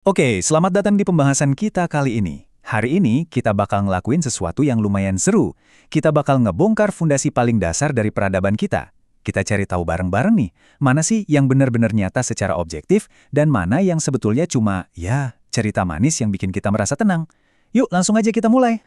Oke, selamat datang di pembahasan kita kali ini. Hari ini kita bakal ngelakuin sesuatu yang lumayan seru. Kita bakal ngebongkar fondasi paling dasar dari peradaban kita. Kita cari tahu bareng-bareng nih, mana sih yang benar-benar nyata secara objektif dan mana yang sebetulnya cuma, ya, cerita manis yang bikin kita merasa tenang. Yuk, langsung aja kita mulai.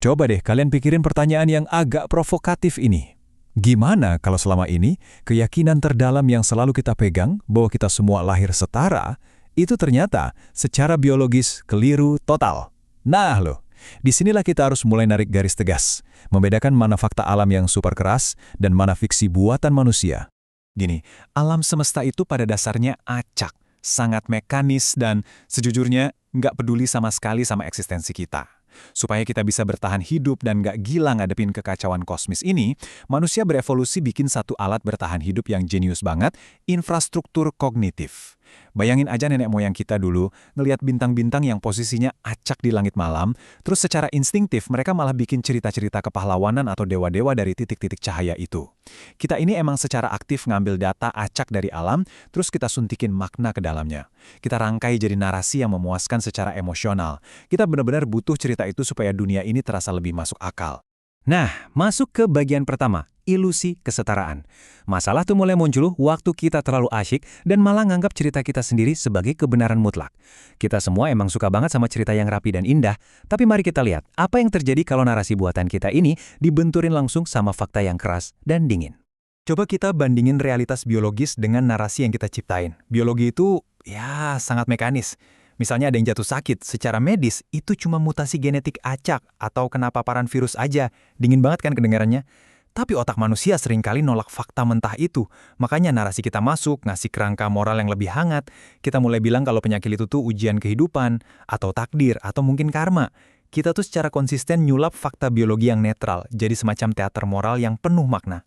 Coba deh kalian pikirin pertanyaan yang agak provokatif ini. Gimana kalau selama ini keyakinan terdalam yang selalu kita pegang bahwa kita semua lahir setara, itu ternyata secara biologis keliru total. Nah loh, disinilah kita harus mulai narik garis tegas, membedakan mana fakta alam yang super keras dan mana fiksi buatan manusia. Gini, alam semesta itu pada dasarnya acak, sangat mekanis dan sejujurnya nggak peduli sama sekali sama eksistensi kita. Supaya kita bisa bertahan hidup dan nggak gila ngadepin kekacauan kosmis ini, manusia berevolusi bikin satu alat bertahan hidup yang jenius banget, infrastruktur kognitif. Bayangin aja nenek moyang kita dulu, ngelihat bintang-bintang yang posisinya acak di langit malam, terus secara instingtif mereka malah bikin cerita-cerita kepahlawanan atau dewa-dewa dari titik-titik cahaya itu. Kita ini emang secara aktif ngambil data acak dari alam, terus kita suntikin makna ke dalamnya. Kita rangkai jadi narasi yang memuaskan secara emosional. Kita benar-benar butuh cerita itu supaya dunia ini terasa lebih masuk akal. Nah, masuk ke bagian pertama, ilusi kesetaraan. Masalah tuh mulai muncul waktu kita terlalu asyik dan malah nganggap cerita kita sendiri sebagai kebenaran mutlak. Kita semua emang suka banget sama cerita yang rapi dan indah, tapi mari kita lihat apa yang terjadi kalau narasi buatan kita ini dibenturin langsung sama fakta yang keras dan dingin. Coba kita bandingin realitas biologis dengan narasi yang kita ciptain. Biologi itu, ya, sangat mekanis. Misalnya ada yang jatuh sakit, secara medis itu cuma mutasi genetik acak atau kena paparan virus aja. Dingin banget kan kedengarannya? Tapi otak manusia seringkali nolak fakta mentah itu. Makanya narasi kita masuk, ngasih kerangka moral yang lebih hangat. Kita mulai bilang kalau penyakit itu tuh ujian kehidupan, atau takdir, atau mungkin karma. Kita tuh secara konsisten nyulap fakta biologi yang netral, jadi semacam teater moral yang penuh makna.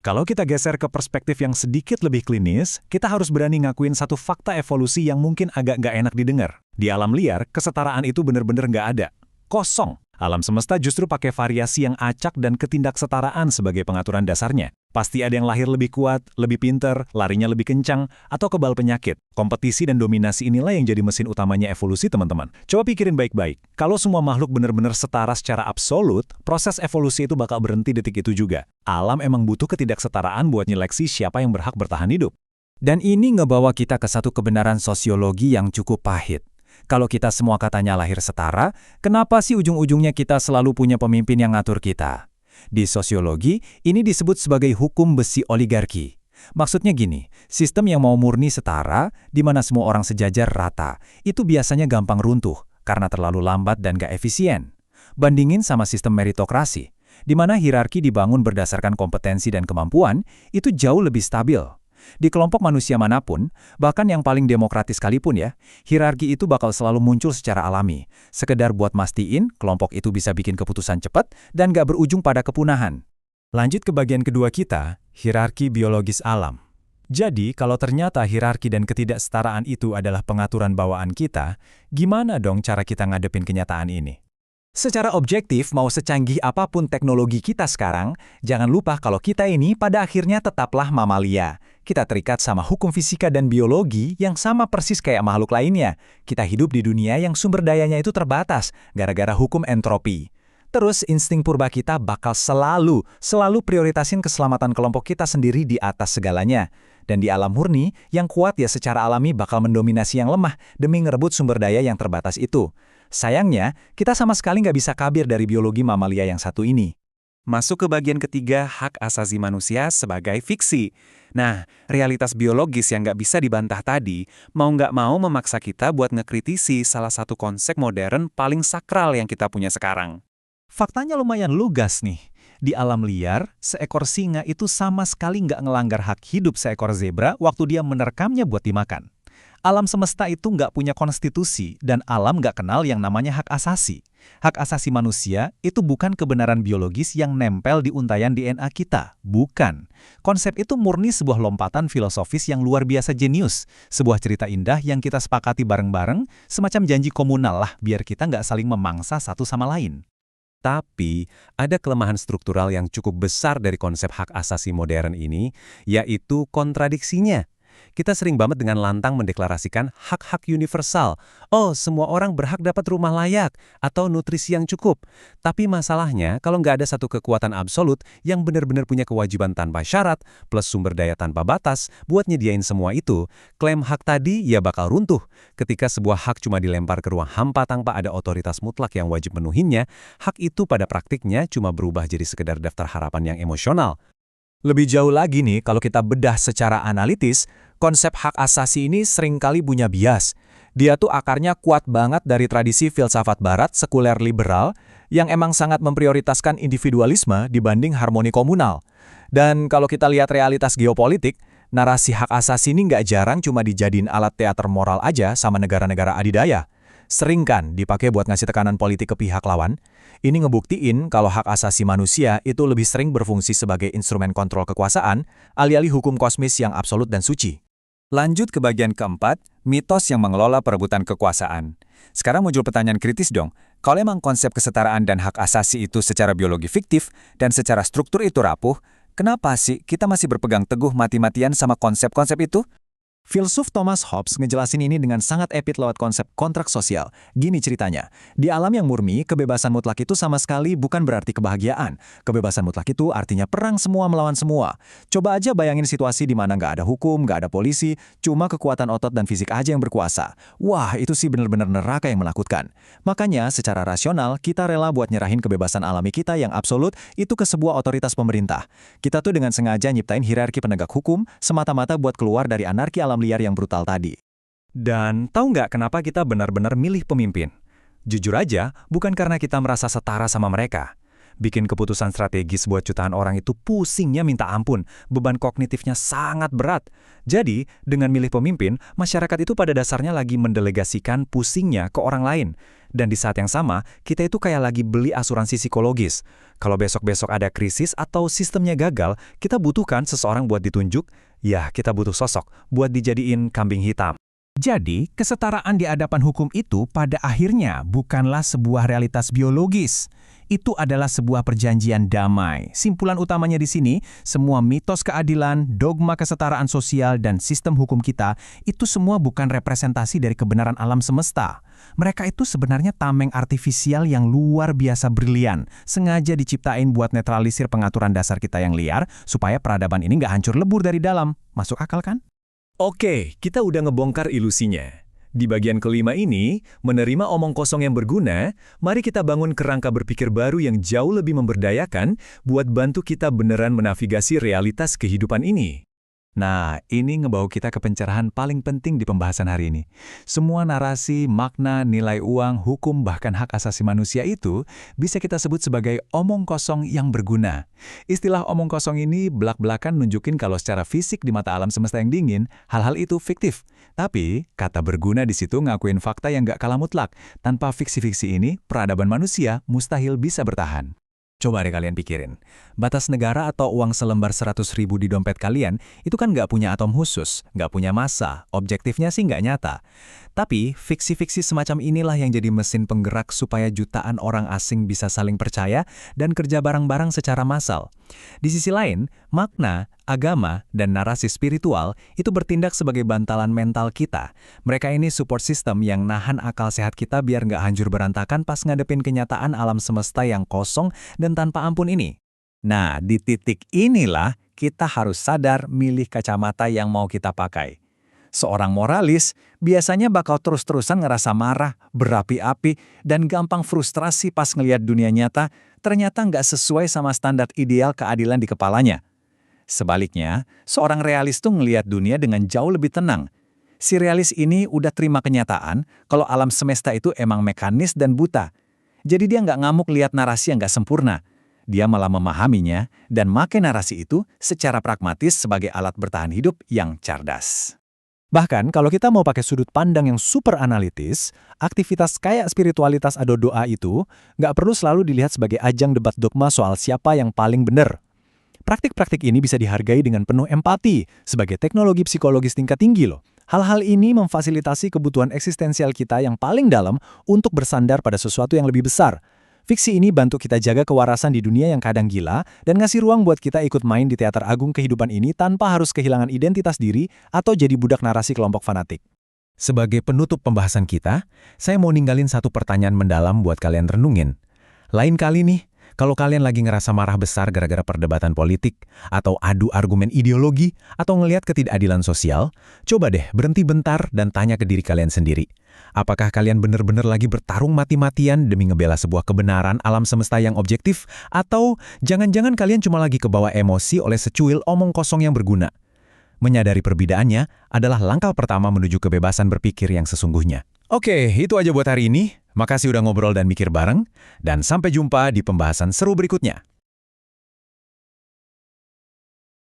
Kalau kita geser ke perspektif yang sedikit lebih klinis, kita harus berani ngakuin satu fakta evolusi yang mungkin agak nggak enak didengar. Di alam liar, kesetaraan itu benar-benar nggak ada. Kosong. Alam semesta justru pakai variasi yang acak dan ketidaksetaraan sebagai pengaturan dasarnya. Pasti ada yang lahir lebih kuat, lebih pinter, larinya lebih kencang, atau kebal penyakit. Kompetisi dan dominasi inilah yang jadi mesin utamanya evolusi, teman-teman. Coba pikirin baik-baik. Kalau semua makhluk benar-benar setara secara absolut, proses evolusi itu bakal berhenti detik itu juga. Alam emang butuh ketidaksetaraan buat nyeleksi siapa yang berhak bertahan hidup. Dan ini ngebawa kita ke satu kebenaran sosiologi yang cukup pahit. Kalau kita semua katanya lahir setara, kenapa sih ujung-ujungnya kita selalu punya pemimpin yang ngatur kita? Di sosiologi, ini disebut sebagai hukum besi oligarki. Maksudnya gini, sistem yang mau murni setara, di mana semua orang sejajar rata, itu biasanya gampang runtuh karena terlalu lambat dan gak efisien. Bandingin sama sistem meritokrasi, di mana hierarki dibangun berdasarkan kompetensi dan kemampuan, itu jauh lebih stabil. Di kelompok manusia manapun, bahkan yang paling demokratis sekalipun ya, hierarki itu bakal selalu muncul secara alami, sekedar buat mastiin kelompok itu bisa bikin keputusan cepat dan gak berujung pada kepunahan. Lanjut ke bagian kedua kita, hierarki biologis alam. Jadi, kalau ternyata hierarki dan ketidaksetaraan itu adalah pengaturan bawaan kita, gimana dong cara kita ngadepin kenyataan ini? Secara objektif, mau secanggih apapun teknologi kita sekarang, jangan lupa kalau kita ini pada akhirnya tetaplah mamalia. Kita terikat sama hukum fisika dan biologi yang sama persis kayak makhluk lainnya. Kita hidup di dunia yang sumber dayanya itu terbatas, gara-gara hukum entropi. Terus insting purba kita bakal selalu prioritasin keselamatan kelompok kita sendiri di atas segalanya. Dan di alam murni, yang kuat ya secara alami bakal mendominasi yang lemah demi ngerebut sumber daya yang terbatas itu. Sayangnya, kita sama sekali nggak bisa kabur dari biologi mamalia yang satu ini. Masuk ke bagian ketiga, hak asasi manusia sebagai fiksi. Nah, realitas biologis yang nggak bisa dibantah tadi, mau nggak mau memaksa kita buat ngekritisi salah satu konsep modern paling sakral yang kita punya sekarang. Faktanya lumayan lugas nih. Di alam liar, seekor singa itu sama sekali nggak ngelanggar hak hidup seekor zebra waktu dia menerkamnya buat dimakan. Alam semesta itu nggak punya konstitusi dan alam nggak kenal yang namanya hak asasi. Hak asasi manusia itu bukan kebenaran biologis yang nempel di untayan DNA kita. Bukan. Konsep itu murni sebuah lompatan filosofis yang luar biasa jenius. Sebuah cerita indah yang kita sepakati bareng-bareng, semacam janji komunal lah biar kita nggak saling memangsa satu sama lain. Tapi, ada kelemahan struktural yang cukup besar dari konsep hak asasi modern ini, yaitu kontradiksinya. Kita sering banget dengan lantang mendeklarasikan hak-hak universal. Oh, semua orang berhak dapat rumah layak atau nutrisi yang cukup. Tapi masalahnya, kalau nggak ada satu kekuatan absolut yang benar-benar punya kewajiban tanpa syarat, plus sumber daya tanpa batas, buat nyediain semua itu, klaim hak tadi ya bakal runtuh. Ketika sebuah hak cuma dilempar ke ruang hampa tanpa ada otoritas mutlak yang wajib menuhinya, hak itu pada praktiknya cuma berubah jadi sekedar daftar harapan yang emosional. Lebih jauh lagi nih, kalau kita bedah secara analitis, konsep hak asasi ini seringkali punya bias. Dia tuh akarnya kuat banget dari tradisi filsafat barat sekuler liberal yang emang sangat memprioritaskan individualisme dibanding harmoni komunal. Dan kalau kita lihat realitas geopolitik, narasi hak asasi ini nggak jarang cuma dijadiin alat teater moral aja sama negara-negara adidaya. Sering kan dipakai buat ngasih tekanan politik ke pihak lawan. Ini ngebuktiin kalau hak asasi manusia itu lebih sering berfungsi sebagai instrumen kontrol kekuasaan, alih-alih hukum kosmis yang absolut dan suci. Lanjut ke bagian keempat, mitos yang mengelola perebutan kekuasaan. Sekarang muncul pertanyaan kritis dong, kalau emang konsep kesetaraan dan hak asasi itu secara biologi fiktif dan secara struktur itu rapuh, kenapa sih kita masih berpegang teguh mati-matian sama konsep-konsep itu? Filsuf Thomas Hobbes ngejelasin ini dengan sangat epik lewat konsep kontrak sosial. Gini ceritanya, di alam yang murni, kebebasan mutlak itu sama sekali bukan berarti kebahagiaan. Kebebasan mutlak itu artinya perang semua melawan semua. Coba aja bayangin situasi di mana nggak ada hukum, nggak ada polisi, cuma kekuatan otot dan fisik aja yang berkuasa. Wah, itu sih bener-bener neraka yang menakutkan. Makanya, secara rasional, kita rela buat nyerahin kebebasan alami kita yang absolut itu ke sebuah otoritas pemerintah. Kita tuh dengan sengaja nyiptain hierarki penegak hukum, semata-mata buat keluar dari anarki alam liar yang brutal tadi. Dan tahu nggak kenapa kita benar-benar milih pemimpin? Jujur aja, bukan karena kita merasa setara sama mereka. Bikin keputusan strategis buat jutaan orang itu pusingnya minta ampun, beban kognitifnya sangat berat. Jadi, dengan milih pemimpin, masyarakat itu pada dasarnya lagi mendelegasikan pusingnya ke orang lain. Dan di saat yang sama, kita itu kayak lagi beli asuransi psikologis. Kalau besok-besok ada krisis atau sistemnya gagal, kita butuhkan seseorang buat ditunjuk, ya kita butuh sosok buat dijadiin kambing hitam. Jadi, kesetaraan di hadapan hukum itu pada akhirnya bukanlah sebuah realitas biologis. Itu adalah sebuah perjanjian damai. Simpulan utamanya di sini, semua mitos keadilan, dogma kesetaraan sosial, dan sistem hukum kita, itu semua bukan representasi dari kebenaran alam semesta. Mereka itu sebenarnya tameng artifisial yang luar biasa brilian, sengaja diciptain buat netralisir pengaturan dasar kita yang liar, supaya peradaban ini nggak hancur lebur dari dalam. Masuk akal kan? Oke, kita udah ngebongkar ilusinya. Di bagian kelima ini, menerima omong kosong yang berguna, mari kita bangun kerangka berpikir baru yang jauh lebih memberdayakan buat bantu kita beneran menavigasi realitas kehidupan ini. Nah, ini ngebawa kita ke pencerahan paling penting di pembahasan hari ini. Semua narasi, makna, nilai uang, hukum, bahkan hak asasi manusia itu bisa kita sebut sebagai omong kosong yang berguna. Istilah omong kosong ini belak-belakan nunjukin kalau secara fisik di mata alam semesta yang dingin, hal-hal itu fiktif. Tapi, kata berguna di situ ngakuin fakta yang gak kalah mutlak. Tanpa fiksi-fiksi ini, peradaban manusia mustahil bisa bertahan. Coba deh kalian pikirin, batas negara atau uang selembar 100.000 di dompet kalian itu kan nggak punya atom khusus, nggak punya massa, objektifnya sih nggak nyata. Tapi fiksi-fiksi semacam inilah yang jadi mesin penggerak supaya jutaan orang asing bisa saling percaya dan kerja bareng-bareng secara massal. Di sisi lain, makna, agama, dan narasi spiritual itu bertindak sebagai bantalan mental kita. Mereka ini support system yang nahan akal sehat kita biar nggak hancur berantakan pas ngadepin kenyataan alam semesta yang kosong dan tanpa ampun ini. Nah, di titik inilah kita harus sadar milih kacamata yang mau kita pakai. Seorang moralis biasanya bakal terus-terusan ngerasa marah, berapi-api, dan gampang frustrasi pas ngelihat dunia nyata ternyata nggak sesuai sama standar ideal keadilan di kepalanya. Sebaliknya, seorang realis tuh ngelihat dunia dengan jauh lebih tenang. Si realis ini udah terima kenyataan kalau alam semesta itu emang mekanis dan buta. Jadi dia nggak ngamuk lihat narasi yang nggak sempurna. Dia malah memahaminya dan make narasi itu secara pragmatis sebagai alat bertahan hidup yang cerdas. Bahkan kalau kita mau pakai sudut pandang yang super analitis, aktivitas kayak spiritualitas atau doa itu nggak perlu selalu dilihat sebagai ajang debat dogma soal siapa yang paling benar. Praktik-praktik ini bisa dihargai dengan penuh empati sebagai teknologi psikologis tingkat tinggi loh. Hal-hal ini memfasilitasi kebutuhan eksistensial kita yang paling dalam untuk bersandar pada sesuatu yang lebih besar. Fiksi ini bantu kita jaga kewarasan di dunia yang kadang gila dan ngasih ruang buat kita ikut main di teater agung kehidupan ini tanpa harus kehilangan identitas diri atau jadi budak narasi kelompok fanatik. Sebagai penutup pembahasan kita, saya mau ninggalin satu pertanyaan mendalam buat kalian renungin. Lain kali nih, kalau kalian lagi ngerasa marah besar gara-gara perdebatan politik, atau adu argumen ideologi, atau ngelihat ketidakadilan sosial, coba deh berhenti bentar dan tanya ke diri kalian sendiri. Apakah kalian benar-benar lagi bertarung mati-matian demi ngebela sebuah kebenaran alam semesta yang objektif, atau jangan-jangan kalian cuma lagi kebawa emosi oleh secuil omong kosong yang berguna? Menyadari perbedaannya adalah langkah pertama menuju kebebasan berpikir yang sesungguhnya. Oke, itu aja buat hari ini. Makasih udah ngobrol dan mikir bareng, dan sampai jumpa di pembahasan seru berikutnya.